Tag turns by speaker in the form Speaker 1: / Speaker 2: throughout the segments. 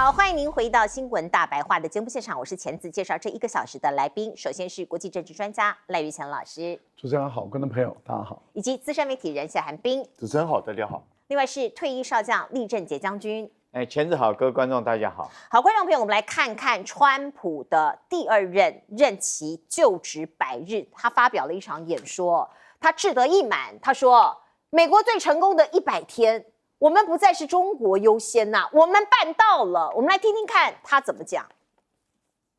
Speaker 1: 好，欢迎您回到新闻大白话的节目现场，我是钱子，介绍这1个小时的来宾。首先是国际政治专家赖玉乾老师，
Speaker 2: 主持人好，观众朋友大家好，
Speaker 1: 以及资深媒体人谢寒冰，
Speaker 3: 主持人好，大家好。
Speaker 1: 另外是退役少将厉正杰将军。
Speaker 3: 钱子好，各位观众大家好。
Speaker 1: 好，观众朋友，我们来看看川普的第2任期就职100日，他发表了一场演说，他志得意满，他说：“美国最成功的100天。”我们不再是中国优先呐，我们办到了。我们来听听看他怎么讲。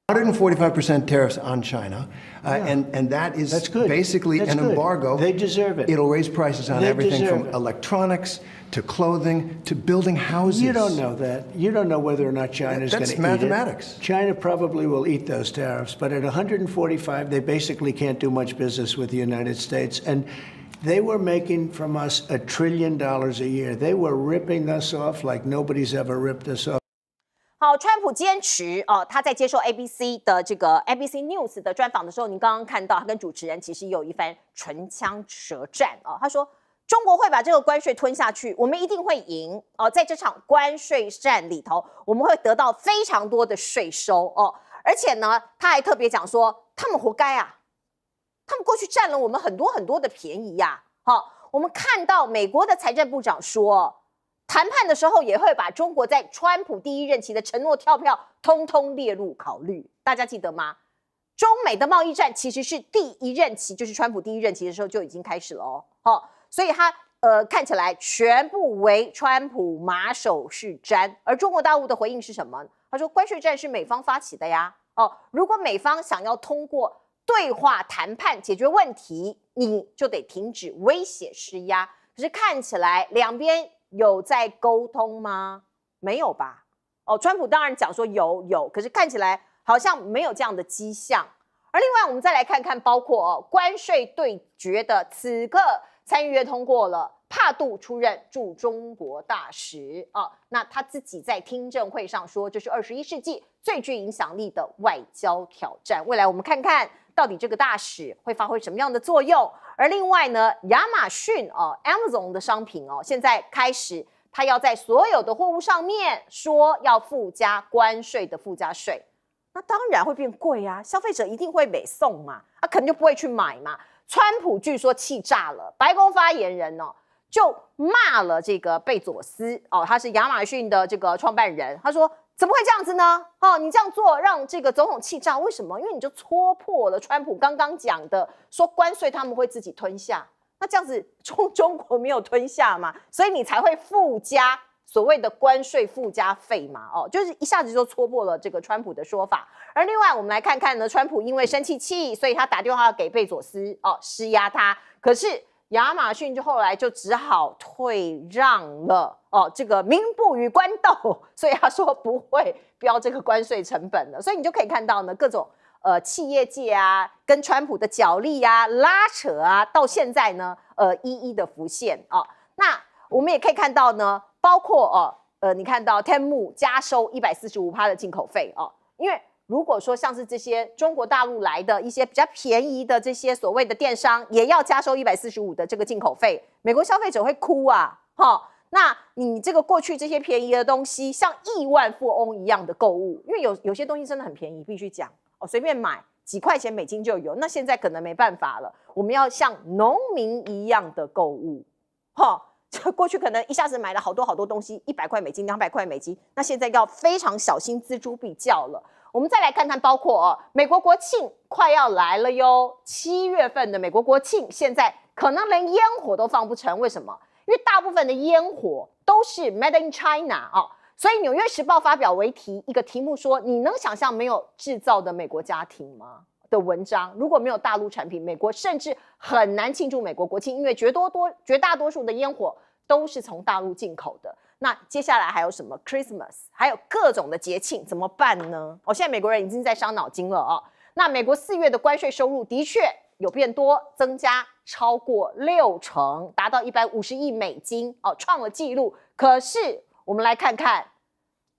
Speaker 4: 145% tariffs on China, and that is basically an embargo.
Speaker 5: They deserve it.
Speaker 4: It'll raise prices on everything from electronics to clothing to building houses.
Speaker 5: You don't know that. You don't know whether or not China is going to eat it.
Speaker 4: That's mathematics.
Speaker 5: China probably will eat those tariffs, but at 145, they basically can't do much business with the United States. And they were making from us $1 trillion a year. They were ripping us off like nobody's ever ripped us off.
Speaker 1: 好，川普坚持他在接受 ABC 的这个 ABC News 的专访的时候，您刚刚看到他跟主持人其实有一番唇枪舌战他说中国会把这个关税吞下去，我们一定会赢在这场关税战里头，我们会得到非常多的税收而且呢，他还特别讲说，他们活该啊。他们过去占了我们很多很多的便宜呀。我们看到美国的财政部长说，谈判的时候也会把中国在川普第1任期的承诺跳票通通列入考虑。大家记得吗？中美的贸易战其实是第1任期，就是川普第1任期的时候就已经开始了所以他看起来全部为川普马首是瞻。而中国大陆的回应是什么？他说关税战是美方发起的呀。如果美方想要通过对话谈判解决问题，你就得停止威胁施压。可是看起来两边有在沟通吗？没有吧？川普当然讲说有，可是看起来好像没有这样的迹象。而另外，我们再来看看，包括关税对决的此刻，参议院通过了帕杜出任驻中国大使那他自己在听证会上说，这是21世纪最具影响力的外交挑战。未来我们看看到底这个大使会发挥什么样的作用。而另外呢，亚马逊Amazon 的商品现在开始它要在所有的货物上面说要附加关税的附加税，那当然会变贵啊，消费者一定会北送嘛，他可能就不会去买嘛。川普据说气炸了，白宫发言人就骂了这个贝佐斯他是亚马逊的这个创办人，他说怎么会这样子呢？你这样做让这个总统气炸，为什么？因为你就戳破了川普刚刚讲的，说关税他们会自己吞下，那这样子中国没有吞下嘛，所以你才会附加所谓的关税附加费嘛，就是一下子就戳破了这个川普的说法。而另外我们来看看呢，川普因为生气，所以他打电话给贝佐斯施压他，可是亚马逊就后来就只好退让了这个民不与官斗，所以他说不会标这个关税成本了。所以你就可以看到呢，各种企业界啊跟川普的角力啊拉扯啊，到现在呢一一的浮现那我们也可以看到呢，包括你看到 Temu 加收145%的进口费因为如果说像是这些中国大陆来的一些比较便宜的这些所谓的电商，也要加收145%的这个进口费，美国消费者会哭啊那你这个过去这些便宜的东西，像亿万富翁一样的购物，因为有些东西真的很便宜，必须讲随便买几块钱美金就有，那现在可能没办法了，我们要像农民一样的购物过去可能一下子买了好多好多东西，100块美金、200块美金，那现在要非常小心锱铢必较了。我们再来看看，包括美国国庆快要来了哟，7月份的美国国庆，现在可能连烟火都放不成，为什么？因为大部分的烟火都是 Made in China 所以《纽约时报》发表一个题目说，你能想象没有制造的美国家庭吗？的文章，如果没有大陆产品，美国甚至很难庆祝美国国庆，因为绝大多数的烟火都是从大陆进口的。那接下来还有什么 Christmas， 还有各种的节庆，怎么办呢？现在美国人已经在伤脑筋了那美国4月的关税收入的确有变多，增加超过60%，达到150亿美金创了纪录。可是我们来看看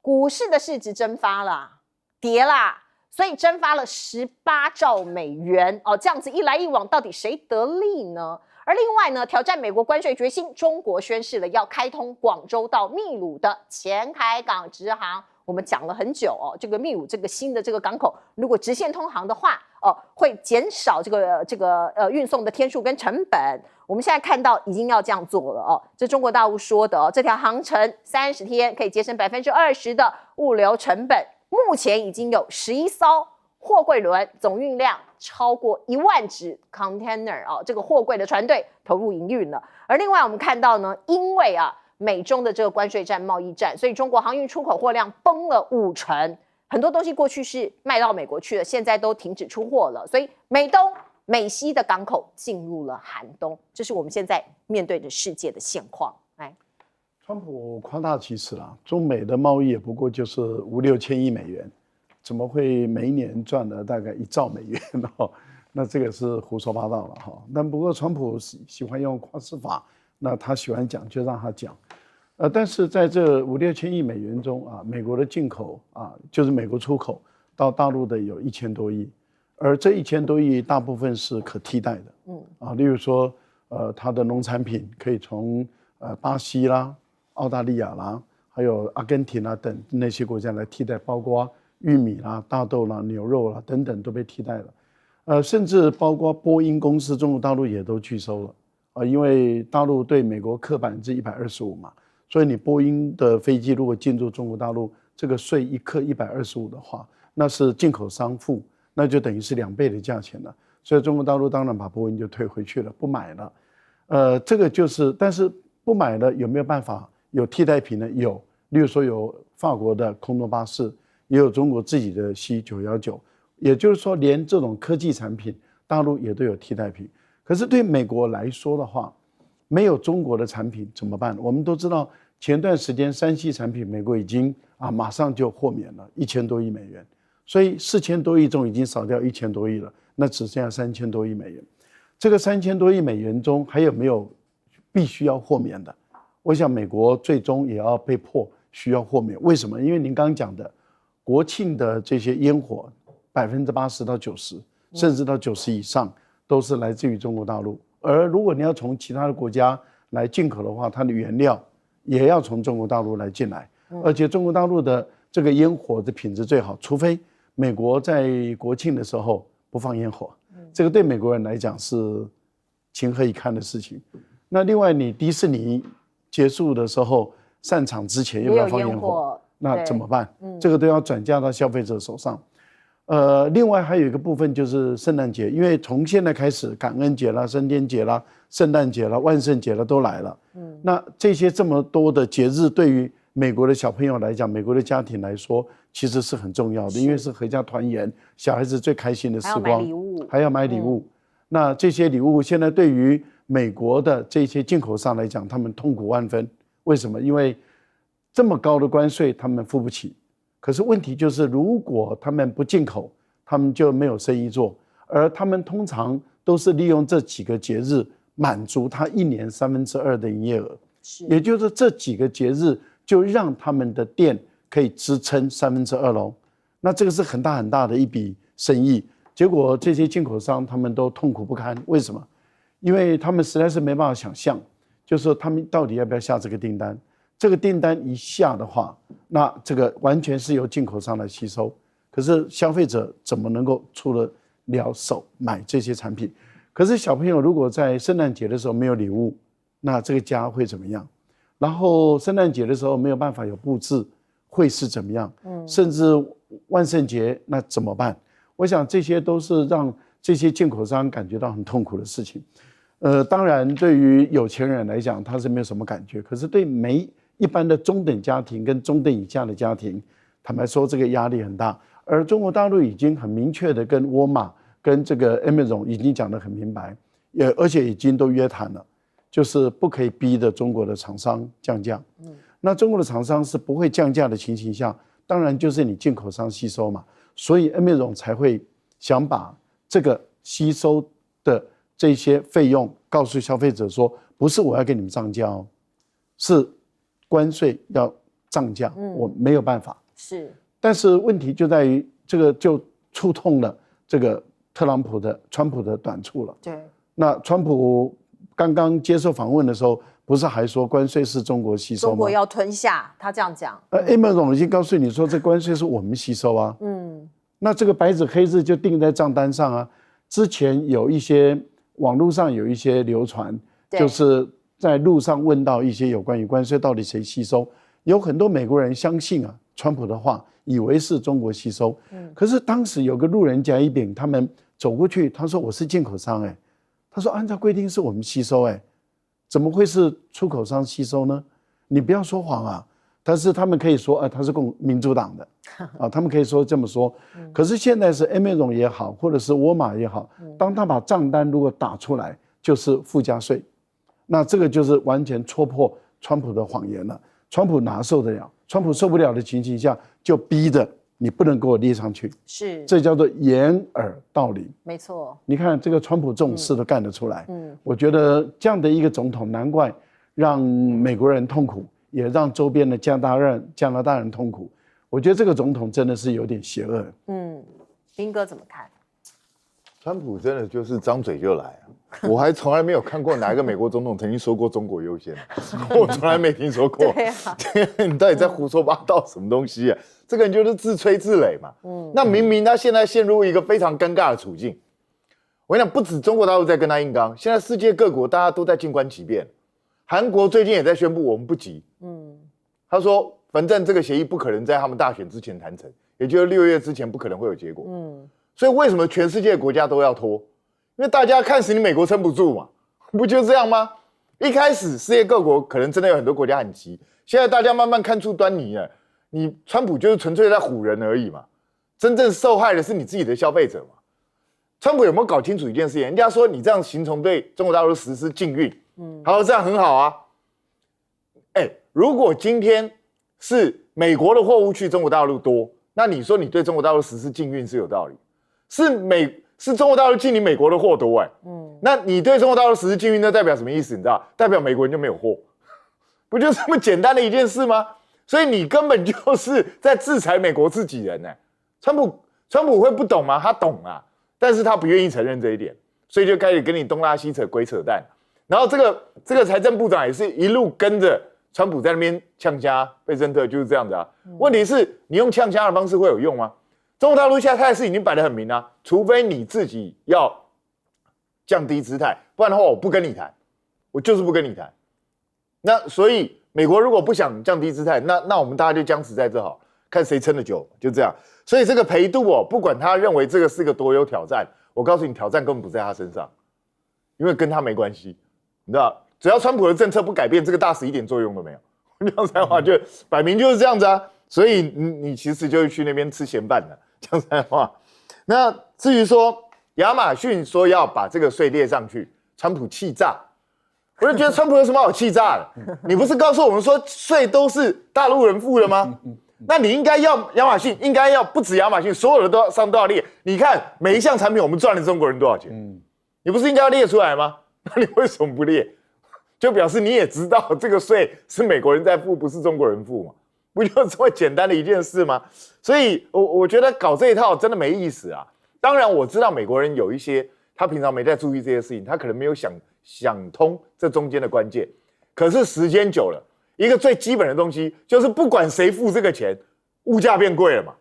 Speaker 1: 股市的市值蒸发啦，跌啦。所以蒸发了18兆美元这样子一来一往，到底谁得利呢？而另外呢，挑战美国关税决心，中国宣示了要开通广州到秘鲁的前海港直航，我们讲了很久哦，这个秘鲁这个新的这个港口，如果直线通航的话，会减少这个运送的天数跟成本。我们现在看到已经要这样做了哦，这中国大陆说的哦，这条航程30天可以节省20%的物流成本。目前已经有11艘货柜轮，总运量超过1万只 container 哦，这个货柜的船队投入营运了。而另外我们看到呢，因为美中的这个关税战、贸易战，所以中国航运出口货量崩了50%，很多东西过去是卖到美国去了，现在都停止出货了，所以美东、美西的港口进入了寒冬，这是我们现在面对的世界的现况。来，
Speaker 2: 川普夸大其词啦，中美的贸易也不过就是5、6千亿美元，怎么会每一年赚了大概1兆美元哦？那这个是胡说八道了哈。但不过川普喜欢用夸饰法，那他喜欢讲就让他讲。但是在这5、6千亿美元中美国的进口就是美国出口到大陆的有1000多亿，而这1000多亿大部分是可替代的，例如说它的农产品可以从巴西啦、澳大利亚啦，还有阿根廷啦等那些国家来替代，包括玉米啦、大豆啦、牛肉啦等等都被替代了，甚至包括波音公司，中国大陆也都拒收了，因为大陆对美国课125%嘛。所以你波音的飞机如果进入中国大陆，这个税一课125的话，那是进口商付，那就等于是2倍的价钱了。所以中国大陆当然把波音就退回去了，不买了。这个就是，但是不买了有没有办法有替代品呢？有，例如说有法国的空中巴士，也有中国自己的 C919，也就是说连这种科技产品，大陆也都有替代品。可是对美国来说的话，没有中国的产品怎么办？我们都知道，前段时间3C产品美国已经马上就豁免了1000多亿美元，所以4000多亿中已经少掉1000多亿了，那只剩下3000多亿美元。这个3000多亿美元中还有没有必须要豁免的？我想美国最终也要被迫需要豁免。为什么？因为您刚刚讲的国庆的这些烟火，80%到90%，甚至到90%以上都是来自于中国大陆。而如果你要从其他的国家来进口的话，它的原料也要从中国大陆来进来，而且中国大陆的这个烟火的品质最好，除非美国在国庆的时候不放烟火，这个对美国人来讲是情何以堪的事情。那另外，你迪士尼结束的时候散场之前又要放烟火，那怎么办？这个都要转嫁到消费者手上。另外还有一个部分就是圣诞节，因为从现在开始，感恩节啦、升天节啦、圣诞节啦、万圣节啦都来了。那这些这么多的节日，对于美国的小朋友来讲，美国的家庭来说，其实是很重要的，因为是合家团圆，小孩子最开心的时光，还要买礼物。那这些礼物现在对于美国的这些进口商来讲，他们痛苦万分。为什么？因为这么高的关税，他们付不起。可是问题就是，如果他们不进口，他们就没有生意做，而他们通常都是利用这几个节日满足他1年2/3的营业额，也就是这几个节日就让他们的店可以支撑2/3喽。那这个是很大很大的一笔生意。结果这些进口商他们都痛苦不堪，为什么？因为他们实在是没办法想象，就是说他们到底要不要下这个订单。这个订单一下的话，那这个完全是由进口商来吸收。可是消费者怎么能够出得了手买这些产品？可是小朋友如果在圣诞节的时候没有礼物，那这个家会怎么样？然后圣诞节的时候没有办法有布置，会是怎么样？甚至万圣节那怎么办？我想这些都是让这些进口商感觉到很痛苦的事情。当然对于有钱人来讲他是没有什么感觉，可是对一般的中等家庭跟中等以下的家庭，坦白说这个压力很大。而中国大陆已经很明确的跟沃尔玛跟这个 Amazon 已经讲得很明白，而且已经都约谈了，就是不可以逼着中国的厂商降价。那中国的厂商是不会降价的情形下，当然就是你进口商吸收嘛，所以 Amazon 才会想把这个吸收的这些费用告诉消费者说，不是我要给你们涨价哦，是关税要涨价，我没有办法。是，但是问题就在于这个就触痛了这个川普的短处了。对，那川普刚刚接受访问的时候，不是还说关税是中国吸收吗？
Speaker 1: 中国要吞下，他这样讲。
Speaker 2: Amazon 已经告诉你说，这关税是我们吸收啊。那这个白纸黑字就定在账单上啊。之前有一些网络上有一些流传，就是在路上问到一些有关于关税到底谁吸收，有很多美国人相信啊川普的话，以为是中国吸收。可是当时有个路人甲乙丙，他们走过去，他说我是进口商他说按照规定是我们吸收怎么会是出口商吸收呢？你不要说谎啊！但是他们可以说，他是民主党的，他们可以说这么说。可是现在是 Amazon 也好，或者是沃尔玛也好，当他把账单如果打出来，就是附加税，那这个就是完全戳破川普的谎言了。川普哪受得了？川普受不了的情形下，就逼着你不能给我列上去，
Speaker 1: 是，
Speaker 2: 这叫做掩耳盗铃。
Speaker 1: 没错。
Speaker 2: 你看这个川普这种事都干得出来，我觉得这样的一个总统，难怪让美国人痛苦，也让周边的加拿大人痛苦。我觉得这个总统真的是有点邪恶。
Speaker 1: 斌哥怎么看？
Speaker 3: 川普真的就是张嘴就来我还从来没有看过哪一个美国总统曾经说过中国优先，我从来没听说过。
Speaker 1: 对啊，
Speaker 3: 你到底在胡说八道什么东西啊？这个人就是自吹自擂嘛。那明明他现在陷入一个非常尴尬的处境。我跟你讲，不止中国大陆在跟他硬刚，现在世界各国大家都在静观其变。韩国最近也在宣布我们不急。他说反正这个协议不可能在他们大选之前谈成，也就是6月之前不可能会有结果。所以为什么全世界国家都要拖？因为大家看死你美国撑不住嘛，不就这样吗？一开始世界各国可能真的有很多国家很急，现在大家慢慢看出端倪了。你川普就是纯粹在唬人而已嘛，真正受害的是你自己的消费者嘛。川普有没有搞清楚一件事情？人家说你这样形同对中国大陆实施禁运，他说这样很好啊。如果今天是美国的货物去中国大陆多，那你说你对中国大陆实施禁运是有道理。是中国大陆进你美国的货多那你对中国大陆实施禁运，那代表什么意思？你知道？代表美国人就没有货，不就这么简单的一件事吗？所以你根本就是在制裁美国自己人川普会不懂吗？他懂啊，但是他不愿意承认这一点，所以就开始跟你东拉西扯、鬼扯淡。然后这个财政部长也是一路跟着川普在那边呛虾，贝森特就是这样子啊。问题是你用呛虾的方式会有用吗？中国大陆现在态势已经摆得很明啊，除非你自己要降低姿态，不然的话我不跟你谈，我就是不跟你谈。那所以美国如果不想降低姿态，那我们大家就僵持在这好，看谁撑得久，就这样。所以这个裴度不管他认为这个是个多有挑战，我告诉你，挑战根本不在他身上，因为跟他没关系，你知道，只要川普的政策不改变，这个大使一点作用都没有。讲实在话，就摆明就是这样子啊。所以你其实就是去那边吃闲饭的，讲实在话。那至于说亚马逊说要把这个税列上去，川普气炸，我就觉得川普有什么好气炸的？你不是告诉我们说税都是大陆人付的吗？那你应该要亚马逊，应该要不止亚马逊，所有的商都要列。你看每一项产品我们赚了中国人多少钱？你不是应该要列出来吗？那你为什么不列？就表示你也知道这个税是美国人在付，不是中国人付嘛？不就这么简单的一件事吗？所以我觉得搞这一套真的没意思啊。当然我知道美国人有一些他平常没在注意这些事情，他可能没有想通这中间的关键。可是时间久了，一个最基本的东西就是不管谁付这个钱，物价变贵了嘛，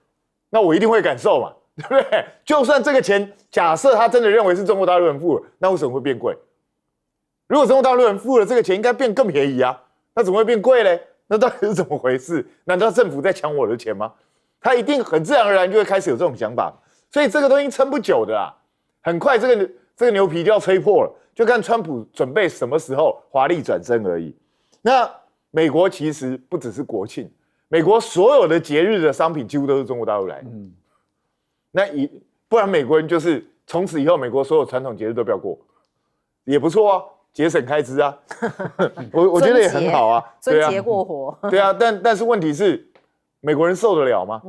Speaker 3: 那我一定会感受嘛，对不对？就算这个钱假设他真的认为是中国大陆人付了，那为什么会变贵？如果中国大陆人付了这个钱，应该变更便宜啊，那怎么会变贵嘞？那到底是怎么回事？难道政府在抢我的钱吗？他一定很自然而然就会开始有这种想法，所以这个东西撑不久的啦，很快这个牛皮就要吹破了，就看川普准备什么时候华丽转身而已。那美国其实不只是国庆，美国所有的节日的商品几乎都是中国大陆来的。不然美国人就是从此以后，美国所有传统节日都不要过，也不错啊。节省开支啊，我觉得也很好啊，
Speaker 1: 尊节过活，
Speaker 3: 对啊，但是问题是，美国人受得了吗？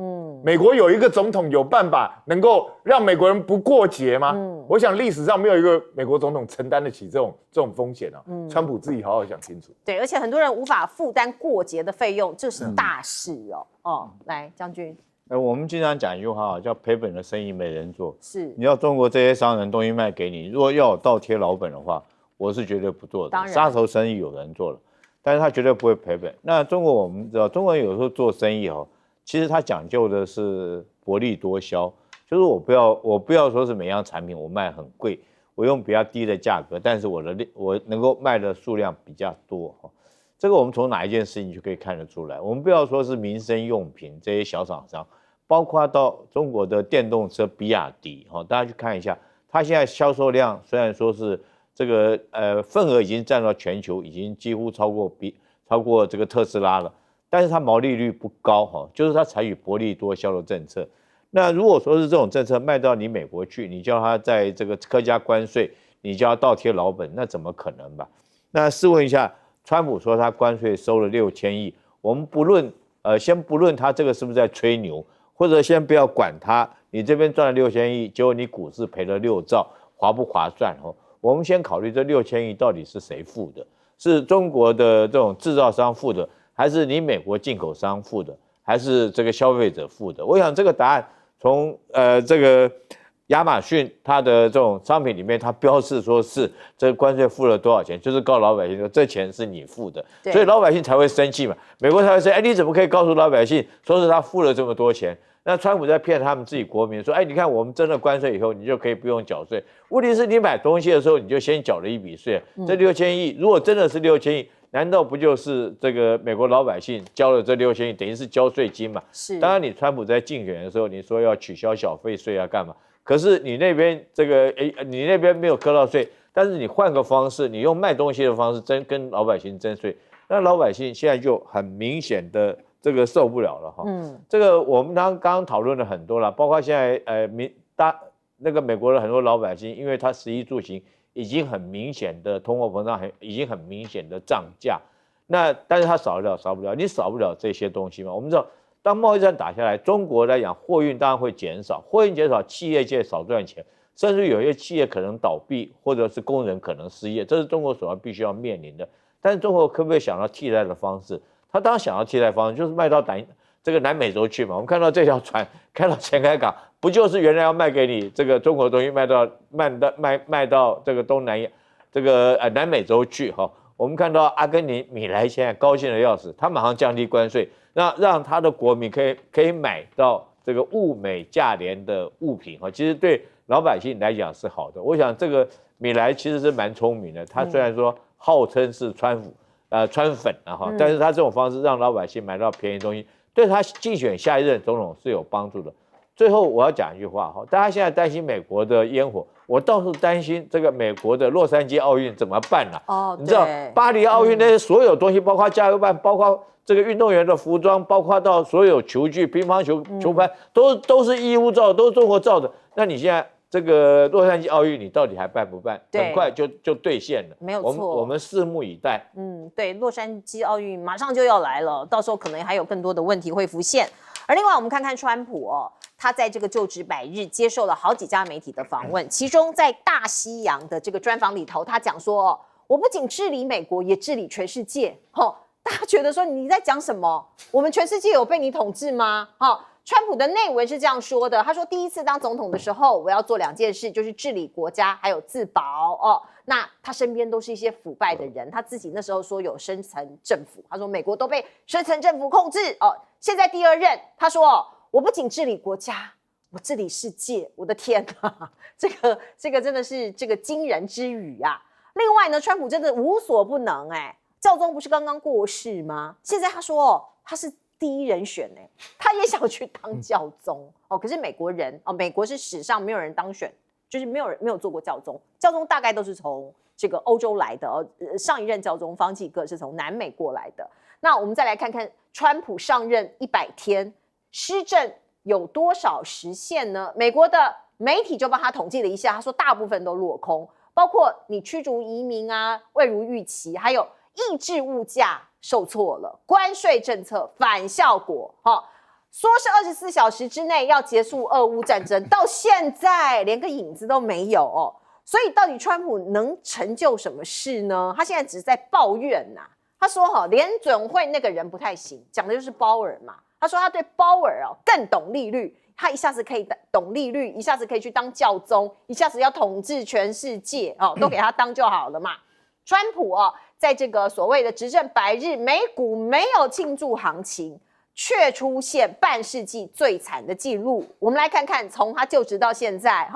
Speaker 3: 美国有一个总统有办法能够让美国人不过节吗？我想历史上没有一个美国总统承担得起这种风险啊。川普自己好好想清楚。
Speaker 1: 对，而且很多人无法负担过节的费用，这是大事哦。来，将军。
Speaker 6: 我们经常讲一句话叫赔本的生意没人做。
Speaker 1: 是，
Speaker 6: 你要中国这些商人东西卖给你，如果要有倒贴老本的话，我是绝对不做的。
Speaker 1: 当然
Speaker 6: 杀头生意有人做了，但是他绝对不会赔本。那中国我们知道，中国人有时候做生意哦，其实他讲究的是薄利多销，就是我不要说是每样产品我卖很贵，我用比较低的价格，但是我能够卖的数量比较多哈。这个我们从哪一件事情就可以看得出来。我们不要说是民生用品这些小厂商，包括到中国的电动车比亚迪哈，大家去看一下，它现在销售量虽然说是这个份额已经占到全球，已经几乎超过这个特斯拉了，但是它毛利率不高哈，就是它采取薄利多销的政策。那如果说是这种政策卖到你美国去，你叫他在这个科加关税，你叫他倒贴老本，那怎么可能吧？那试问一下，川普说他关税收了6000亿，我们先不论他这个是不是在吹牛，或者先不要管他，你这边赚了6000亿，结果你股市赔了6兆，划不划算哦？我们先考虑这6000亿到底是谁付的？是中国的这种制造商付的，还是你美国进口商付的，还是这个消费者付的？我想这个答案从这个亚马逊它的这种商品里面，它标示说是这个关税付了多少钱，就是告老百姓说这钱是你付的，所以老百姓才会生气嘛，美国才会说，哎，你怎么可以告诉老百姓说是他付了这么多钱？那川普在骗他们自己国民说，哎，你看我们征了关税以后，你就可以不用缴税。问题是你买东西的时候，你就先缴了一笔税，这6000亿，如果真的是6000亿，难道不就是这个美国老百姓交了这6000亿，等于是交税金嘛？
Speaker 1: 是。
Speaker 6: 当然，你川普在竞选的时候，你说要取消小费税啊，干嘛？可是你那边你那边没有课到税，但是你换个方式，你用卖东西的方式跟老百姓征税，那老百姓现在就很明显的这个受不了了哈。这个我们刚刚讨论了很多了，包括现在那个美国的很多老百姓，因为他食衣住行已经很明显的通货膨胀，已经很明显的涨价，但是他少不了，你少不了这些东西嘛。我们知道。当贸易战打下来，中国来讲货运当然会减少，货运减少，企业界少赚钱，甚至有些企业可能倒闭，或者是工人可能失业，这是中国首要必须要面临的。但是中国可不可以想到替代的方式？他当然想到替代方式，就是卖到这个南美洲去嘛。我们看到这条船开到前海港，不就是原来要卖给你这个中国的东西卖到这个东南亚这个南美洲去哈？我们看到阿根廷米莱现在高兴的要死，他马上降低关税。让他的国民可以买到这个物美价廉的物品哈，其实对老百姓来讲是好的。我想这个米莱其实是蛮聪明的，他虽然说号称是川粉啊哈，但是他这种方式让老百姓买到便宜东西，对他竞选下一任总统是有帮助的。最后我要讲一句话哈，大家现在担心美国的烟火，我倒是担心这个美国的洛杉矶奥运怎么办呢？你知道巴黎奥运那些所有东西，包括加油站，包括这个运动员的服装，包括到所有球具、乒乓球拍，都是义乌造的，都是中国造的。那你现在这个洛杉矶奥运，你到底还办不办？很快就兑现了，
Speaker 1: 没有错。
Speaker 6: 我们拭目以待。
Speaker 1: 对，洛杉矶奥运马上就要来了，到时候可能还有更多的问题会浮现。而另外，我们看看川普哦，他在这个就职100日接受了好几家媒体的访问，其中在大西洋的这个专访里头，他讲说哦，我不仅治理美国，也治理全世界。大家觉得说你在讲什么？我们全世界有被你统治吗？川普的内文是这样说的，他说第一次当总统的时候，我要做2件事，就是治理国家还有自保那他身边都是一些腐败的人，他自己那时候说有深层政府，他说美国都被深层政府控制现在第2任，他说我不仅治理国家，我治理世界。我的天哪，这个真的是这个惊人之语啊！另外呢，川普真的无所不能教宗不是刚刚过世吗？现在他说他是第1人选他也想去当教宗可是美国人美国是史上没有人当选，就是没有做过教宗，教宗大概都是从这个欧洲来的上一任教宗方济各是从南美过来的。那我们再来看看川普上任100天施政有多少实现呢？美国的媒体就帮他统计了一下，他说大部分都落空，包括你驱逐移民未如预期，还有抑制物价受挫了，关税政策反效果说是24小时之内要结束俄乌战争，到现在连个影子都没有所以到底川普能成就什么事呢？他现在只是在抱怨他说联准会那个人不太行，讲的就是鲍尔嘛。他说他对鲍尔更懂利率，他一下子可以懂利率，一下子可以去当教宗，一下子要统治全世界都给他当就好了嘛。川普在这个所谓的执政100日，美股没有庆祝行情，却出现半世纪最惨的记录。我们来看看，从他就职到现在，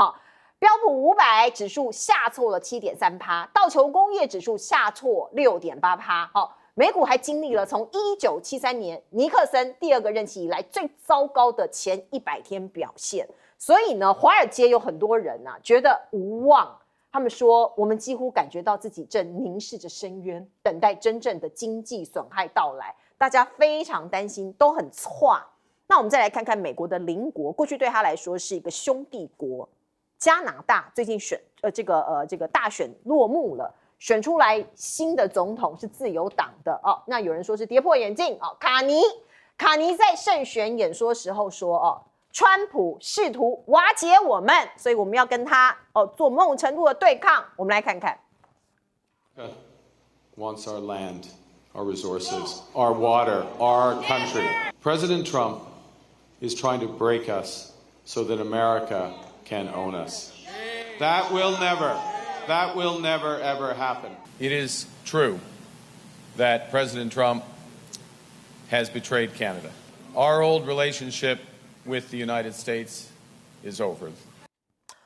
Speaker 1: 标普500指数下挫了7.3%，道琼工业指数下挫6.8%。美股还经历了从1973年尼克森第2个任期以来最糟糕的前100天表现。所以呢，华尔街有很多人觉得无望。他们说，我们几乎感觉到自己正凝视着深渊，等待真正的经济损害到来。大家非常担心，都很错。那我们再来看看美国的邻国，过去对他来说是一个兄弟国，加拿大最近这个大选落幕了，选出来新的总统是自由党的那有人说是跌破眼镜卡尼在胜选演说时候说川普试图瓦解我们，所以我们要跟他做某种程度的对抗。我们来看看。
Speaker 7: Wants our land, our resources, our water, our country. President Trump is trying to break us so that America can own us. That will never, ever happen. It is true that President Trump has betrayed Canada. Our old relationship with the United States is over.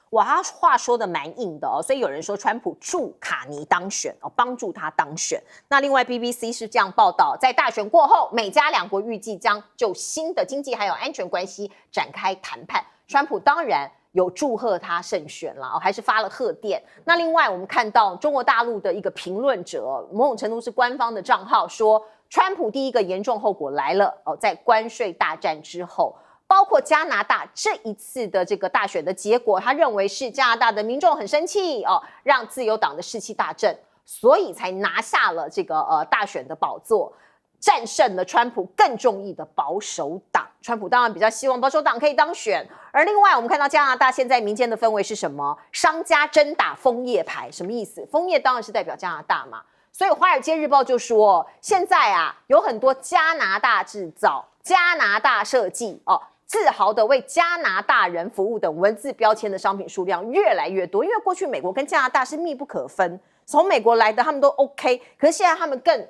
Speaker 1: 哇，他话说的蛮硬的所以有人说川普助卡尼当选帮助他当选。那另外 BBC 是这样报道，在大选过后，美加两国预计将就新的经济还有安全关系展开谈判。川普当然有祝贺他胜选了还是发了贺电。那另外我们看到中国大陆的一个评论者，某种程度是官方的账号说，川普第一个严重后果来了在关税大战之后。包括加拿大这一次的这个大选的结果，他认为是加拿大的民众很生气让自由党的士气大振，所以才拿下了这个大选的宝座，战胜了川普更中意的保守党。川普当然比较希望保守党可以当选。而另外我们看到加拿大现在民间的氛围是什么？商家争打枫叶牌，什么意思？枫叶当然是代表加拿大嘛，所以《华尔街日报》就说，现在有很多加拿大制造、加拿大设计自豪的为加拿大人服务等文字标签的商品数量越来越多，因为过去美国跟加拿大是密不可分，从美国来的他们都 OK， 可是现在他们更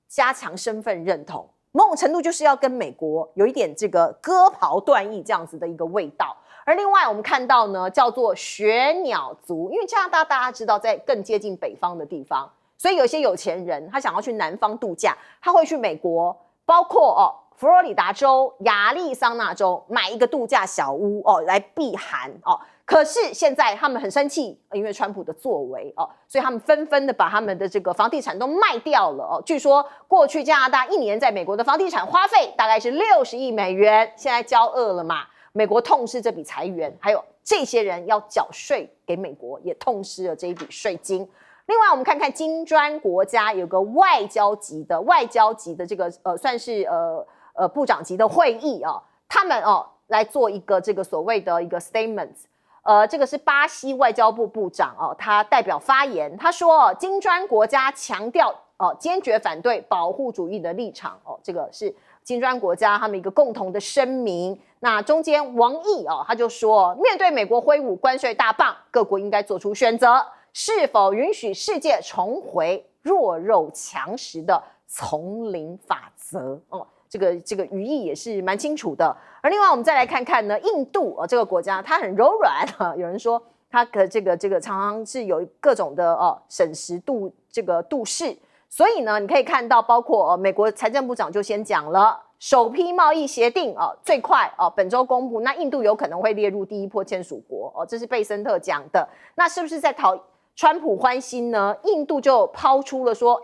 Speaker 1: 加强身份认同，某种程度就是要跟美国有一点这个割袍断义这样子的一个味道。而另外我们看到呢，叫做雪鸟族，因为加拿大大家知道在更接近北方的地方，所以有些有钱人他想要去南方度假，他会去美国，包括佛罗里达州、亚利桑那州买一个度假小屋来避寒可是现在他们很生气，因为川普的作为所以他们纷纷的把他们的这个房地产都卖掉了据说过去加拿大一年在美国的房地产花费大概是60亿美元，现在交恶了嘛，美国痛失这笔财源，还有这些人要缴税给美国，也痛失了这一笔税金。另外我们看看金砖国家有个外交级的这个算是部长级的会议他们来做一个这个所谓的一个 statement， 这个是巴西外交部部长他代表发言，他说金砖国家强调坚决反对保护主义的立场这个是金砖国家他们一个共同的声明。那中间王毅他就说，面对美国挥舞关税大棒，各国应该做出选择，是否允许世界重回弱肉强食的丛林法则这个语义也是蛮清楚的。而另外我们再来看看呢，印度这个国家它很柔软有人说它的这个常常是有各种的审时度势，所以呢你可以看到包括美国财政部长就先讲了，首批贸易协定最快本周公布，那印度有可能会列入第一波签署国这是贝森特讲的。那是不是在讨川普欢心呢？印度就抛出了说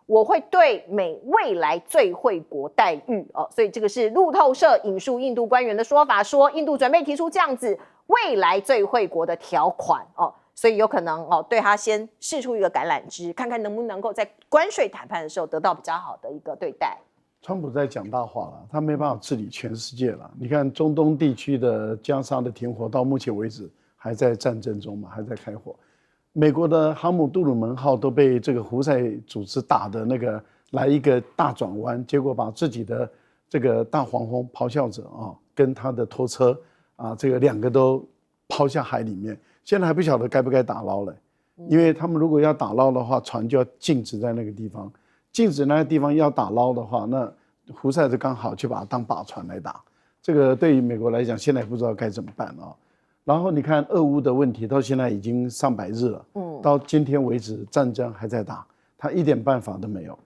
Speaker 1: 我会对美未来最惠国待遇所以这个是路透社引述印度官员的说法，说印度准备提出这样子未来最惠国的条款所以有可能对他先释出一个橄榄枝，看看能不能够在关税谈判的时候得到比较好的一个对待。
Speaker 2: 川普在讲大话了，他没办法治理全世界了。你看中东地区的加沙的停火到目前为止还在战争中嘛，还在开火。美国的哈姆杜鲁门号都被这个胡塞组织打的那个来一个大转弯，结果把自己的这个大黄蜂咆哮者跟他的拖车这个2个都抛下海里面，现在还不晓得该不该打捞了。因为他们如果要打捞的话，船就要静止在那个地方，静止那个地方要打捞的话，那胡塞就刚好就把它当靶船来打。这个对于美国来讲，现在不知道该怎么办啊。然后你看俄乌的问题，到现在已经上百日了，到今天为止战争还在打，他一点办法都没有。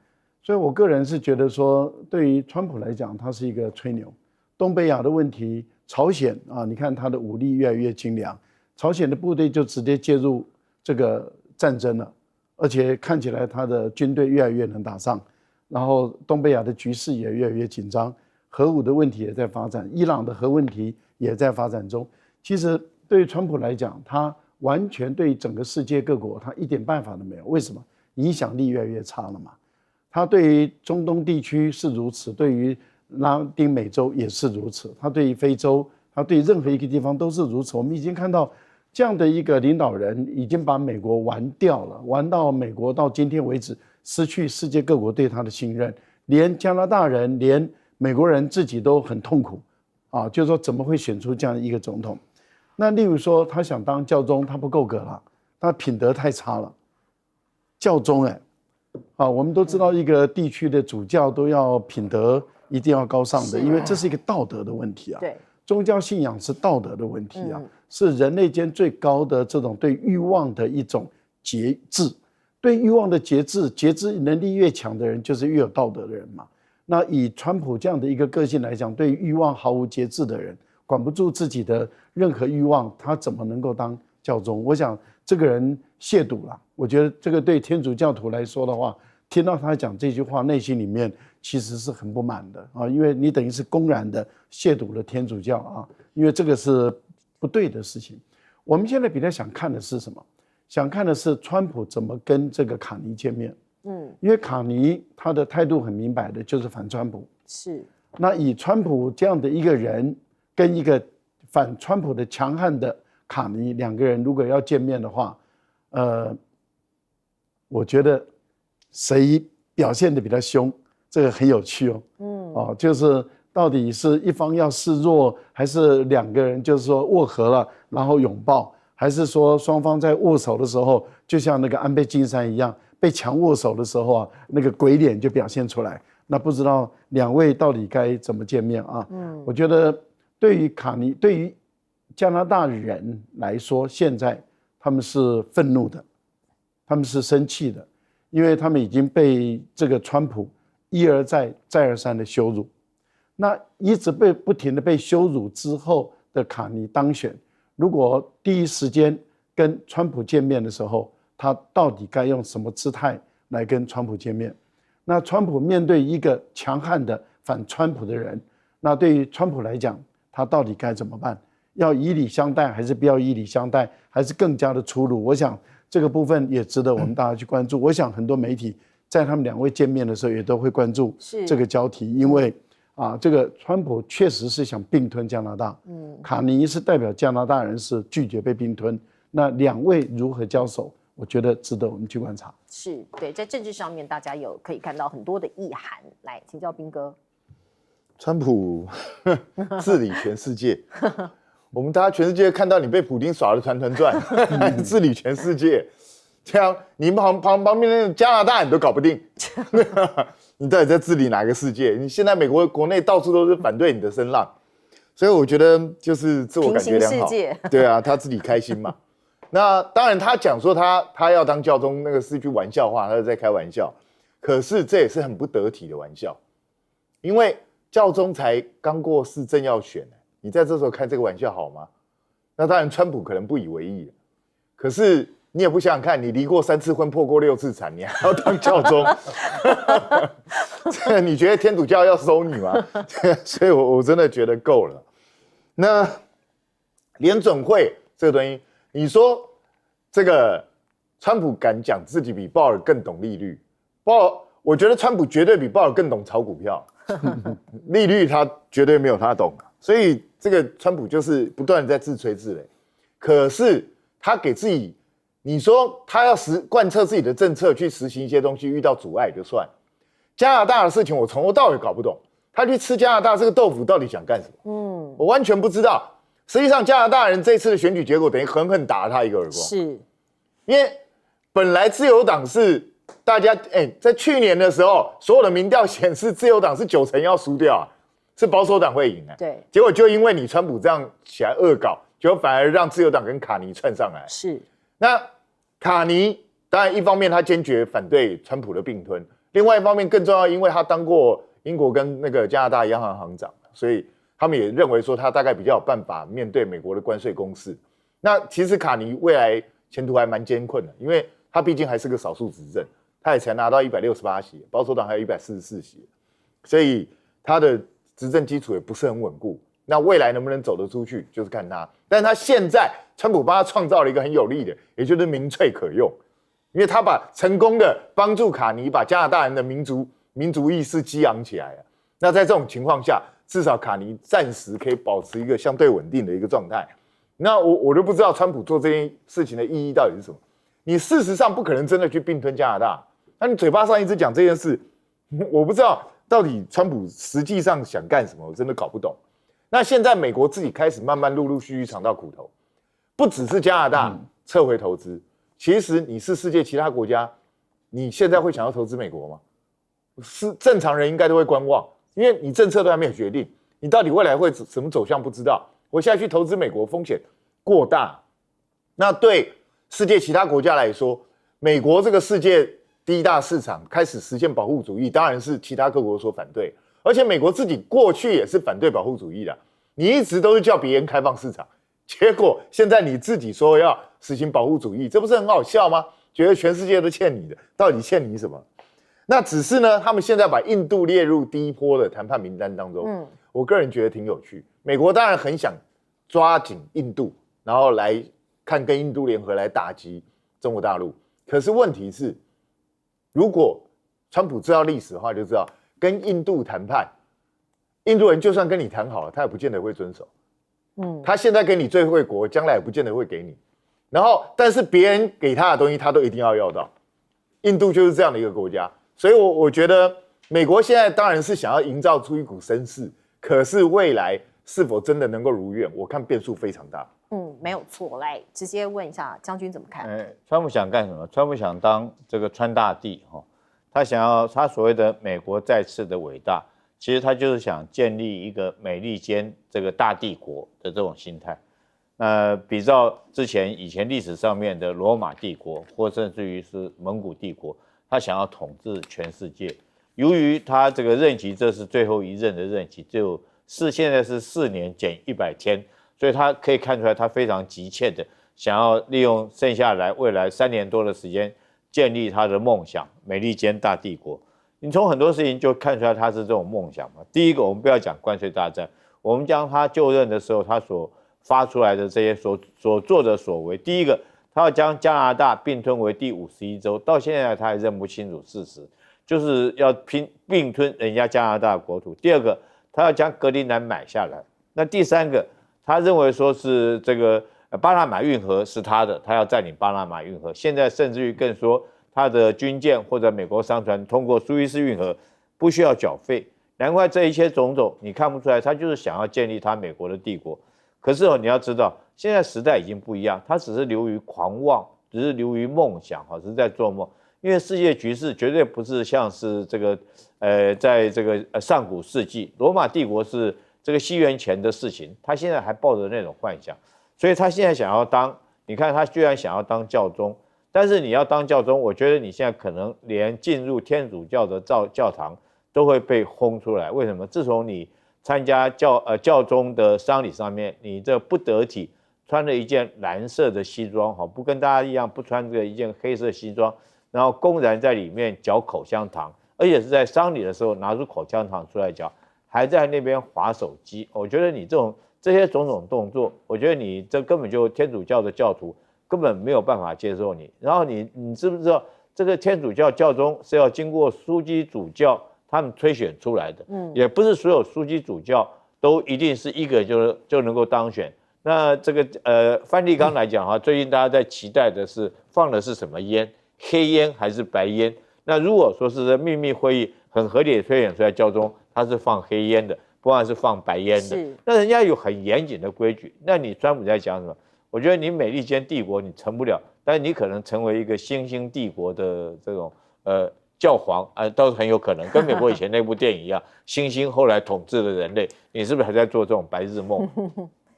Speaker 2: 所以我个人是觉得说，对于川普来讲，他是一个吹牛。东北亚的问题，朝鲜啊，你看他的武力越来越精良，朝鲜的部队就直接介入这个战争了，而且看起来他的军队越来越能打仗，然后东北亚的局势也越来越紧张，核武的问题也在发展，伊朗的核问题也在发展中。其实对于川普来讲，他完全对整个世界各国他一点办法都没有。为什么？影响力越来越差了嘛。他对于中东地区是如此，对于拉丁美洲也是如此，他对于非洲，他对任何一个地方都是如此。我们已经看到这样的一个领导人已经把美国玩掉了，玩到美国到今天为止失去世界各国对他的信任，连加拿大人连美国人自己都很痛苦啊，就是说怎么会选出这样一个总统。那例如说他想当教宗，他不够格了，他品德太差了。教宗我们都知道一个地区的主教都要品德一定要高尚的，因为这是一个道德的问题啊。
Speaker 1: 对，
Speaker 2: 宗教信仰是道德的问题啊，是人类间最高的这种对欲望的一种节制。对欲望的节制能力越强的人，就是越有道德的人嘛。那以川普这样的一个个性来讲，对欲望毫无节制的人，管不住自己的任何欲望，他怎么能够当教宗？我想这个人亵渎了。我觉得这个对天主教徒来说的话，听到他讲这句话，内心里面其实是很不满的啊，因为你等于是公然的亵渎了天主教啊，因为这个是不对的事情。我们现在比较想看的是什么？想看的是川普怎么跟这个卡尼见面。因为卡尼他的态度很明白的，就是反川普。
Speaker 1: 是。那
Speaker 2: 以川普这样的一个人跟一个反川普的强悍的卡尼，两个人如果要见面的话，我觉得谁表现得比较凶，这个很有趣哦。就是到底是一方要示弱，还是两个人就是说握合了然后拥抱，还是说双方在握手的时候，就像那个安倍晋三一样，被强握手的时候啊，那个鬼脸就表现出来。那不知道两位到底该怎么见面啊？我觉得对于卡尼，对于加拿大人来说，现在他们是愤怒的，他们是生气的，因为他们已经被这个川普一而再再而三的羞辱。那一直不停的被羞辱之后的卡尼当选，如果第一时间跟川普见面的时候，他到底该用什么姿态来跟川普见面？那川普面对一个强悍的反川普的人，那对于川普来讲，他到底该怎么办？要以礼相待，还是不要以礼相待，还是更加的粗鲁？我想这个部分也值得我们大家去关注。我想很多媒体在他们两位见面的时候，也都会关注这个交题，因为这个川普确实是想并吞加拿大，卡尼是代表加拿大人是拒绝被并吞。那两位如何交手？我觉得值得我们去观察。
Speaker 1: 是对，在政治上面，大家可以看到很多的意涵。来，请教彬哥。
Speaker 3: 川普治理全世界，我们大家全世界看到你被普丁耍得团团转，治理全世界，这样你旁边那个加拿大你都搞不定，你到底在治理哪个世界？你现在美国国内到处都是反对你的声浪，所以我觉得就是自我感觉良好。对啊，他自己开心嘛。那当然，他讲说他要当教宗，那个是一句玩笑话，他是在开玩笑。可是这也是很不得体的玩笑，因为教宗才刚过世，正要选，你在这时候开这个玩笑好吗？那当然，川普可能不以为意，可是你也不想想看，你离过3次婚，破过6次产，你还要当教宗，你觉得天主教要收你吗？所以我真的觉得够了。那联准会这个东西。你说这个川普敢讲自己比鲍尔更懂利率，我觉得川普绝对比鲍尔更懂炒股票，利率他绝对没有他懂，所以这个川普就是不断的在自吹自擂。可是他给自己，你说他要贯彻自己的政策去实行一些东西，遇到阻碍就算。加拿大的事情我从头到尾搞不懂，他去吃加拿大这个豆腐到底想干什么？我完全不知道。实际上，加拿大人这次的选举结果等于狠狠打了他一个耳光，
Speaker 1: 是，
Speaker 3: 因为本来自由党是大家在去年的时候，所有的民调显示自由党是90%要输掉啊，是保守党会赢啊。
Speaker 1: 对，
Speaker 3: 结果就因为你川普这样起来恶搞，结果反而让自由党跟卡尼窜上来。
Speaker 1: 是。
Speaker 3: 那卡尼当然一方面他坚决反对川普的并吞，另外一方面更重要，因为他当过英国跟那个加拿大央行行长，所以他们也认为说他大概比较有办法面对美国的关税攻势。那其实卡尼未来前途还蛮艰困的，因为他毕竟还是个少数执政，他也才拿到168席，保守党还有144席，所以他的执政基础也不是很稳固。那未来能不能走得出去，就是看他。但是他现在川普帮他创造了一个很有利的，也就是民粹可用，因为他成功的帮助卡尼把加拿大人的民族意识激昂起来了。那在这种情况下，至少卡尼暂时可以保持一个相对稳定的一个状态。那我就不知道川普做这件事情的意义到底是什么。你事实上不可能真的去并吞加拿大，那你嘴巴上一直讲这件事，我不知道到底川普实际上想干什么，我真的搞不懂。那现在美国自己开始慢慢陆陆续续尝到苦头，不只是加拿大撤回投资，其实你是世界其他国家，你现在会想要投资美国吗？是正常人应该都会观望，因为你政策都还没有决定，你到底未来会怎么走向不知道。我现在去投资美国风险过大，那对世界其他国家来说，美国这个世界第一大市场开始实现保护主义，当然是其他各国所反对。而且美国自己过去也是反对保护主义的，你一直都是叫别人开放市场，结果现在你自己说要实行保护主义，这不是很好笑吗？觉得全世界都欠你的，到底欠你什么？那只是呢，他们现在把印度列入第一波的谈判名单当中，我个人觉得挺有趣。美国当然很想抓紧印度，然后来看跟印度联合来打击中国大陆。可是问题是，如果川普知道历史的话，就知道跟印度谈判，印度人就算跟你谈好了，他也不见得会遵守。他现在给你最惠国，将来也不见得会给你。然后，但是别人给他的东西，他都一定要到。印度就是这样的一个国家，所以我觉得美国现在当然是想要营造出一股声势，可是未来是否真的能够如愿，我看变数非常大。
Speaker 1: 没有错。来，直接问一下将军怎么看？
Speaker 6: 川普想干什么？川普想当这个川大帝哈，他想要他所谓的美国再次的伟大，其实他就是想建立一个美利坚这个大帝国的这种心态。比照以前历史上面的罗马帝国，或甚至于是蒙古帝国，他想要统治全世界。由于他这个任期这是最后一任的任期，现在是4年减100天，所以他可以看出来他非常急切的想要利用剩下来未来3年多的时间，建立他的梦想美利坚大帝国。你从很多事情就看出来他是这种梦想嘛。第一个，我们不要讲关税大战，我们将他就任的时候他所发出来的这些所做的所为，第一个，他要将加拿大并吞为第51州，到现在他还认不清楚事实，就是要并吞人家加拿大的国土。第二个，他要将格陵兰买下来。那第三个，他认为说是这个巴拿马运河是他的，他要占领巴拿马运河。现在甚至于更说，他的军舰或者美国商船通过苏伊士运河不需要缴费。难怪这一切种种你看不出来，他就是想要建立他美国的帝国。可是你要知道，现在时代已经不一样，他只是流于狂妄，只是流于梦想，只是在做梦。因为世界局势绝对不是像是这个，在这个上古世纪，罗马帝国是这个西元前的事情，他现在还抱着那种幻想，所以他现在想要当，你看他居然想要当教宗，但是你要当教宗，我觉得你现在可能连进入天主教的教堂都会被轰出来。为什么？自从你参加教宗的丧礼上面，你这不得体，穿了一件蓝色的西装，不跟大家一样不穿这个一件黑色西装，然后公然在里面嚼口香糖，而且是在丧礼的时候拿出口香糖出来嚼，还在那边滑手机。我觉得你这些种种动作，我觉得你这根本就天主教的教徒根本没有办法接受你。然后你知不知道这个天主教教宗是要经过枢机主教他们推选出来的，也不是所有枢机主教都一定是一个就能够当选。那这个梵蒂冈来讲最近大家在期待的是放的是什么烟，黑烟还是白烟？那如果说是秘密会议很合理的推选出来教宗他是放黑烟的，不然是放白烟的，那人家有很严谨的规矩。那你川普在讲什么？我觉得你美利坚帝国你成不了，但是你可能成为一个新兴帝国的这种教皇都很有可能，跟美国以前那部电影一样，猩猩后来统治了人类，你是不是还在做这种白日梦？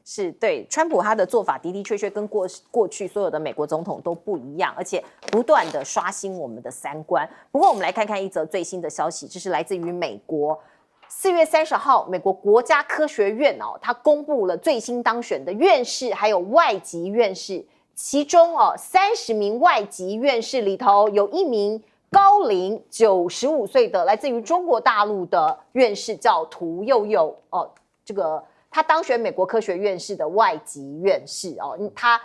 Speaker 1: 是对，川普他的做法的的确确跟过去所有的美国总统都不一样，而且不断的刷新我们的三观。不过我们来看看一则最新的消息，这是来自于美国4月30号，美国国家科学院它公布了最新当选的院士还有外籍院士，其中30名外籍院士里头有1名高龄95岁的来自于中国大陆的院士，叫屠呦呦这个。他当选美国科学院士的外籍院士他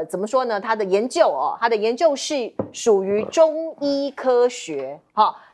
Speaker 1: 怎么说呢？他的研究是属于中医科学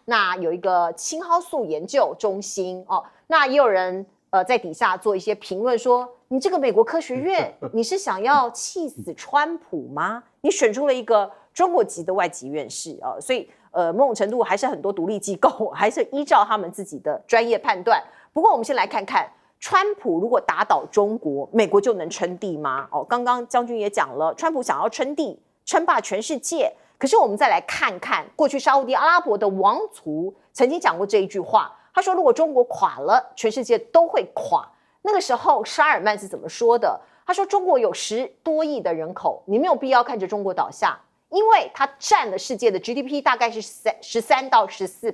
Speaker 1: 那有一个青蒿素研究中心那也有人在底下做一些评论说，你这个美国科学院，你是想要气死川普吗？你选出了一个中国籍的外籍院士所以某种程度还是很多独立机构还是依照他们自己的专业判断。不过我们先来看看。川普如果打倒中国，美国就能称帝吗？刚刚将军也讲了，川普想要称帝，称霸全世界。可是我们再来看看，过去沙烏地阿拉伯的王储曾经讲过这一句话，他说：“如果中国垮了，全世界都会垮。”那个时候，沙尔曼是怎么说的？他说：“中国有10多亿的人口，你没有必要看着中国倒下，因为它占了世界的 GDP 大概是13到14%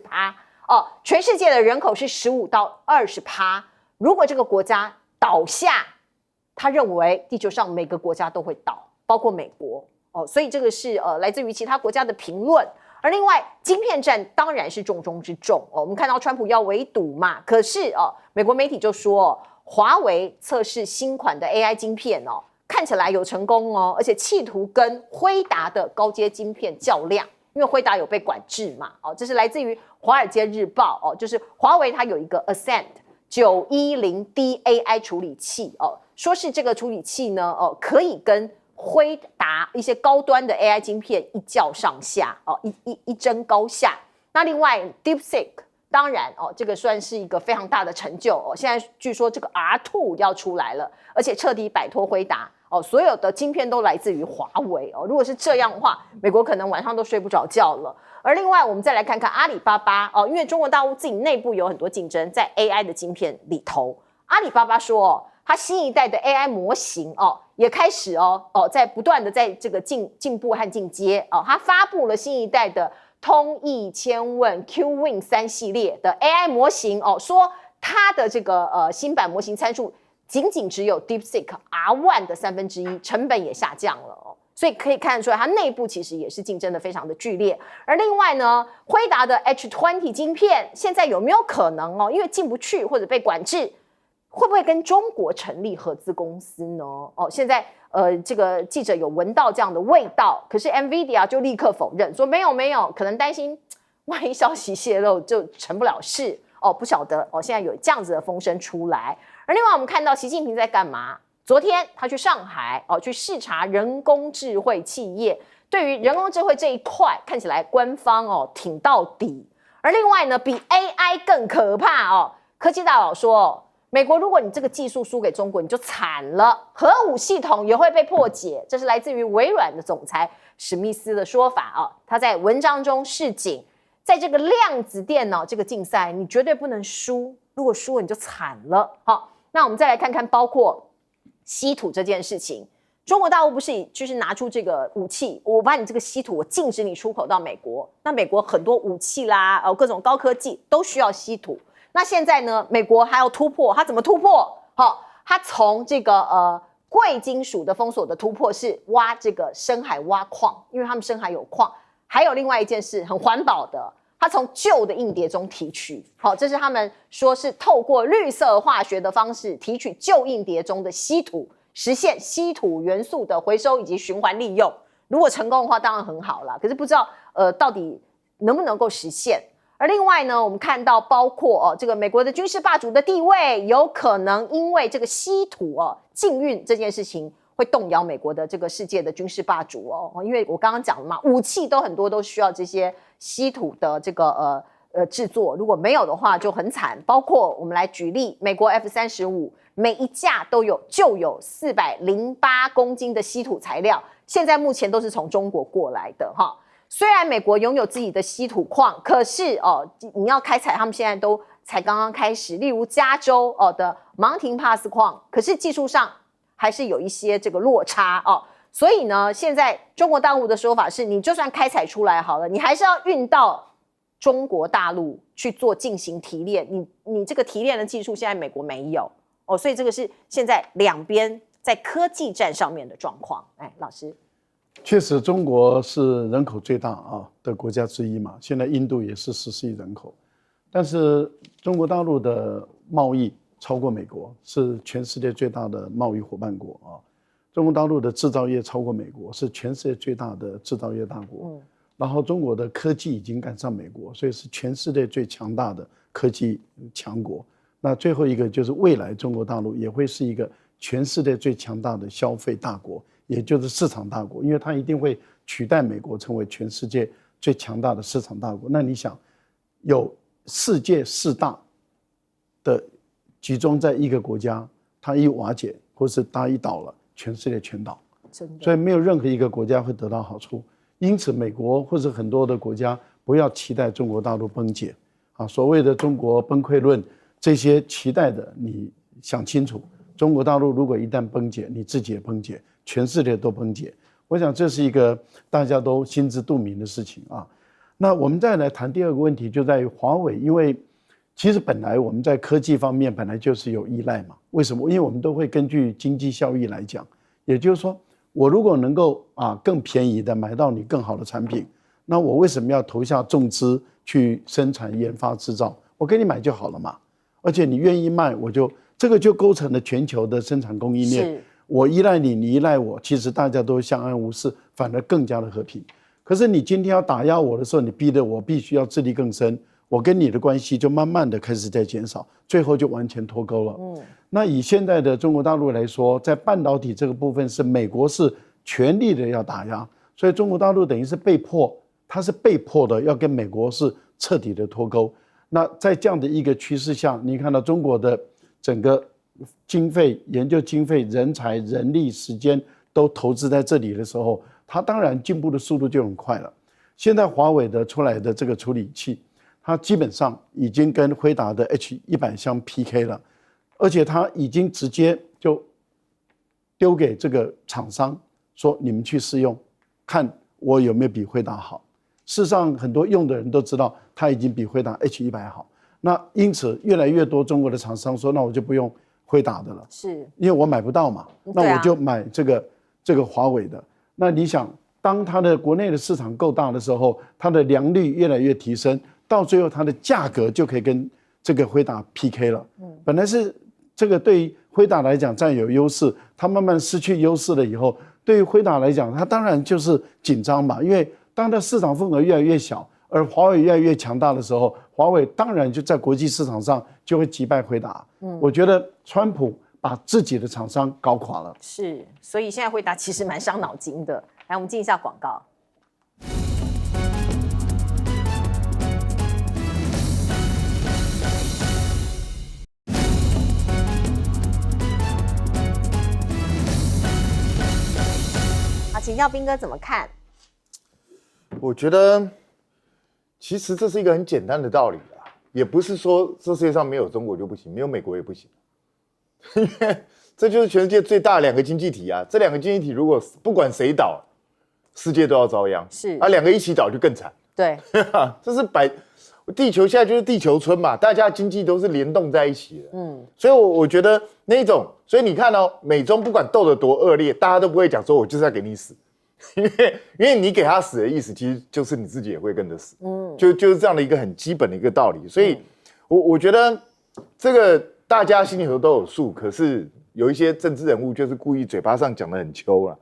Speaker 1: 全世界的人口是15到20%。”如果这个国家倒下，他认为地球上每个国家都会倒，包括美国所以这个是来自于其他国家的评论。而另外，晶片战当然是重中之重我们看到川普要围堵嘛，可是美国媒体就说华为测试新款的 AI 晶片看起来有成功而且企图跟辉达的高阶晶片较量，因为辉达有被管制嘛这是来自于《华尔街日报》就是华为它有一个 Ascend910D AI 处理器说是这个处理器呢可以跟辉达一些高端的 AI 晶片一较上下一争高下。那另外 DeepSeek 当然这个算是一个非常大的成就现在据说这个 R2 要出来了，而且彻底摆脱辉达所有的晶片都来自于华为如果是这样的话，美国可能晚上都睡不着觉了。而另外我们再来看看阿里巴巴因为中国大陆自己内部有很多竞争在 AI 的晶片里头，阿里巴巴说它新一代的 AI 模型也开始在不断的在这个进步和进阶它发布了新一代的通义千问 QWIN 3系列的 AI 模型说它的这个新版模型参数仅只有 DeepSeek R1 的1/3，成本也下降了所以可以看得出来，它内部其实也是竞争的非常的剧烈。而另外呢，辉达的 H20 晶片现在有没有可能因为进不去或者被管制，会不会跟中国成立合资公司呢？现在这个记者有闻到这样的味道，可是 NVIDIA 就立刻否认，说没有，可能担心万一消息泄露就成不了事不晓得现在有这样子的风声出来。而另外我们看到习近平在干嘛？昨天他去上海去视察人工智慧企业，对于人工智慧这一块看起来官方挺到底。而另外呢，比 AI 更可怕科技大佬说美国如果你这个技术输给中国，你就惨了，核武系统也会被破解。这是来自于微软的总裁史密斯的说法他在文章中示警，在这个量子电脑这个竞赛，你绝对不能输，如果输了你就惨了。好，那我们再来看看包括稀土这件事情，中国大陆不是就是拿出这个武器，我把你这个稀土我禁止你出口到美国，那美国很多武器啦各种高科技都需要稀土。那现在呢，美国还要突破，它怎么突破？它从这个贵金属的封锁的突破是挖这个深海挖矿，因为他们深海有矿。还有另外一件事很环保的，它从旧的硬碟中提取，这是他们说是透过绿色化学的方式提取旧硬碟中的稀土，实现稀土元素的回收以及循环利用。如果成功的话，当然很好啦，可是不知道到底能不能够实现。而另外呢，我们看到包括这个美国的军事霸主的地位，有可能因为这个稀土禁运这件事情，会动摇美国的这个世界的军事霸主因为我刚刚讲了嘛，武器都很多都需要这些稀土的这个制作，如果没有的话就很惨。包括我们来举例，美国 F-35每一架就有408公斤的稀土材料，现在目前都是从中国过来的哈。虽然美国拥有自己的稀土矿，可是你要开采，他们现在都才刚刚开始。例如加州的 Mountain Pass 矿，可是技术上还是有一些这个落差哦。所以呢，现在中国大陆的说法是，你就算开采出来好了，你还是要运到中国大陆去进行提炼。你这个提炼的技术，现在美国没有哦，所以这个是现在两边在科技战上面的状况。哎，老师。
Speaker 2: 确实，中国是人口最大的国家之一嘛。现在印度也是14亿人口，但是中国大陆的贸易超过美国，是全世界最大的贸易伙伴国啊。中国大陆的制造业超过美国，是全世界最大的制造业大国。然后中国的科技已经赶上美国，所以是全世界最强大的科技强国。那最后一个就是未来中国大陆也会是一个全世界最强大的消费大国。也就是市场大国，因为它一定会取代美国成为全世界最强大的市场大国。那你想，有世界4大的集中在一个国家，它一瓦解或是它一倒了，全世界全倒，所以没有任何一个国家会得到好处。因此，美国或者很多的国家不要期待中国大陆崩解啊，所谓的中国崩溃论，这些期待的你想清楚，中国大陆如果一旦崩解，你自己也崩解。全世界都崩解，我想这是一个大家都心知肚明的事情啊。那我们再来谈第二个问题，就在于华为，因为其实本来我们在科技方面本来就是有依赖嘛。为什么？因为我们都会根据经济效益来讲，也就是说，我如果能够更便宜的买到你更好的产品，那我为什么要投下重资去生产、研发、制造？我给你买就好了嘛。而且你愿意卖，这个就构成了全球的生产供应链。我依赖你，你依赖我，其实大家都相安无事，反而更加的和平。可是你今天要打压我的时候，你逼得我必须要自力更生，我跟你的关系就慢慢的开始在减少，最后就完全脱钩了。那以现在的中国大陆来说，在半导体这个部分是美国是全力的要打压，所以中国大陆等于是被迫，它是被迫的要跟美国是彻底的脱钩。那在这样的一个趋势下，你看到中国的整个经费、研究经费、人才、人力、时间都投资在这里的时候，它当然进步的速度就很快了。现在华为的出来的这个处理器，它基本上已经跟辉达的 H100相 PK 了，而且它已经直接就丢给这个厂商说：“你们去试用，看我有没有比辉达好。”事实上，很多用的人都知道，它已经比辉达 H100好。那因此，越来越多中国的厂商说：“那我就不用辉达的了，是因为我买不到嘛，那我就买这个华为的。”那你想，当它的国内的市场够大的时候，它的良率越来越提升，到最后它的价格就可以跟这个辉达 PK 了。本来是这个对于辉达来讲占有优势，它慢慢失去优势了以后，对于辉达来讲，它当然就是紧张嘛，因为当它市场份额越来越小，而华为越来越强大的时候，华为当然就在国际市场上就会击败辉达。我觉得川普把自己的厂商搞垮了。
Speaker 1: 是，所以现在辉达其实蛮伤脑筋的。来，我们进一下广告。好，请教彬哥怎么看？
Speaker 3: 我觉得，其实这是一个很简单的道理啊，也不是说这世界上没有中国就不行，没有美国也不行，因为这就是全世界最大的2个经济体啊。这2个经济体如果不管谁倒，世界都要遭殃。是啊，2个一起倒就更惨。对，这是地球现在就是地球村嘛，大家经济都是联动在一起的。所以我觉得那种，所以你看哦，美中不管斗得多恶劣，大家都不会讲说我就是要给你死。因为你给他死的意思，其实就是你自己也会跟着死，就是这样的一个很基本的一个道理。所以，我觉得这个大家心里头都有数，可是有一些政治人物就是故意嘴巴上讲得很秋了。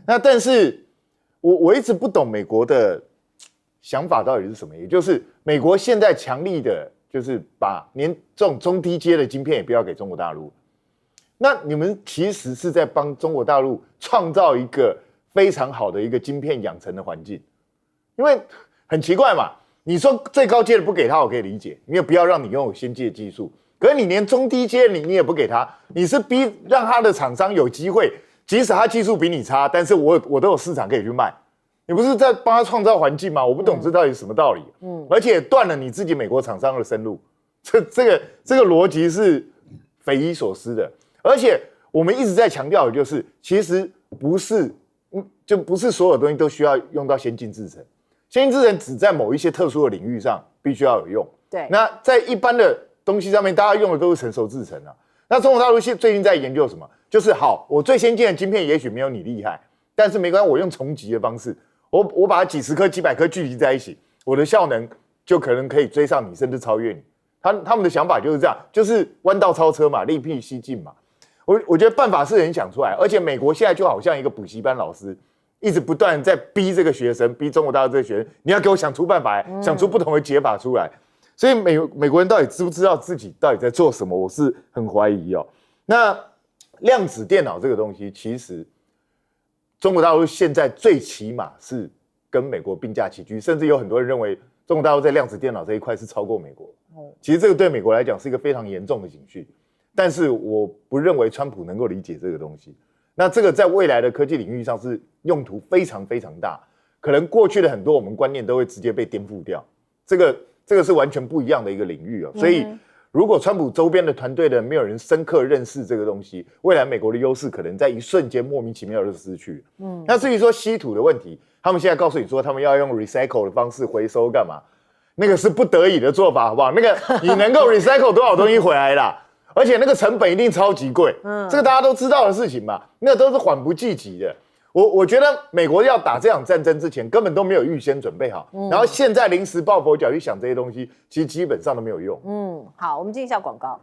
Speaker 3: 那但是我一直不懂美国的想法到底是什么，也就是美国现在强力的，就是把连这种中低阶的晶片也不要给中国大陆。那你们其实是在帮中国大陆创造一个非常好的一个晶片养成的环境，因为很奇怪嘛，你说最高阶的不给他，我可以理解，你也不要让你拥有先进的技术。可是你连中低阶你也不给他，你是逼让他的厂商有机会，即使他技术比你差，但是我都有市场可以去卖。你不是在帮他创造环境吗？我不懂这到底什么道理。而且断了你自己美国厂商的生路，这个逻辑是匪夷所思的。而且我们一直在强调的就是，其实不是所有东西都需要用到先进制程，先进制程只在某一些特殊的领域上必须要有用。
Speaker 1: 对，
Speaker 3: 那在一般的东西上面，大家用的都是成熟制程啊。那中国大陆最近在研究什么？就是好，我最先进的晶片也许没有你厉害，但是没关系，我用重集的方式，我把它几十颗、几百颗聚集在一起，我的效能就可能可以追上你，甚至超越你。他们的想法就是这样，就是弯道超车嘛，另辟蹊径嘛。我觉得办法是人想出来，而且美国现在就好像一个补习班老师，一直不断在逼这个学生，逼中国大陆这个学生，你要给我想出办法，想出不同的解法出来。所以美国人到底知不知道自己到底在做什么？我是很怀疑哦。那量子电脑这个东西，其实中国大陆现在最起码是跟美国并驾齐驱，甚至有很多人认为中国大陆在量子电脑这一块是超过美国。其实这个对美国来讲是一个非常严重的警讯，但是我不认为川普能够理解这个东西。那这个在未来的科技领域上是用途非常非常大，可能过去的很多我们观念都会直接被颠覆掉。这个是完全不一样的一个领域哦。所以如果川普周边的团队的没有人深刻认识这个东西，未来美国的优势可能在一瞬间莫名其妙就失去。那至于说稀土的问题，他们现在告诉你说他们要用 recycle 的方式回收干嘛？那个是不得已的做法，好不好？那个你能够 recycle 多少东西回来啦？而且那个成本一定超级贵，这个大家都知道的事情嘛，那都是缓不济急的。我觉得美国要打这场战争之前，根本都没有预先准备好，然后现在临时抱佛脚去想这些东西，其实基本上都没有用。
Speaker 1: 好，我们进一下广告。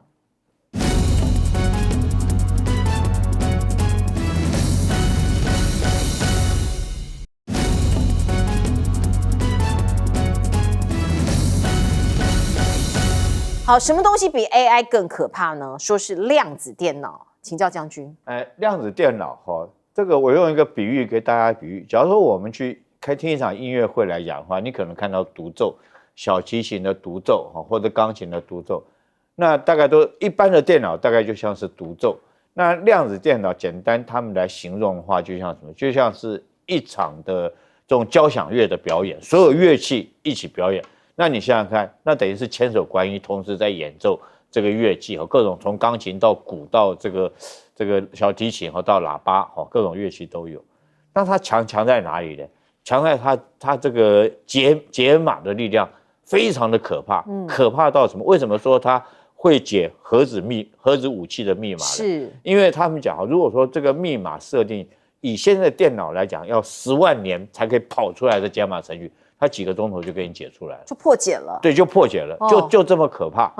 Speaker 1: 好，什么东西比 AI 更可怕呢？说是量子电脑，请教将军。
Speaker 6: 量子电脑这个我用一个比喻给大家比喻。假如说我们去听一场音乐会来讲的话，你可能看到独奏、小提琴的独奏或者钢琴的独奏，那大概都一般的电脑大概就像是独奏。那量子电脑简单他们来形容的话，就像什么？就像是一场的这种交响乐的表演，所有乐器一起表演。那你想想看，那等于是千手观音同时在演奏这个乐器各种从钢琴到鼓到这个小提琴到喇叭各种乐器都有。那它强在哪里呢？强在它这个解码的力量非常的可怕，可怕到什么？为什么说它会解核子武器的密码呢？是因为他们讲如果说这个密码设定以现在的电脑来讲，要10万年才可以跑出来的解码程序，它几个钟头就给你解出来了，
Speaker 1: 就破解了。
Speaker 6: 对，就破解了，就这么可怕。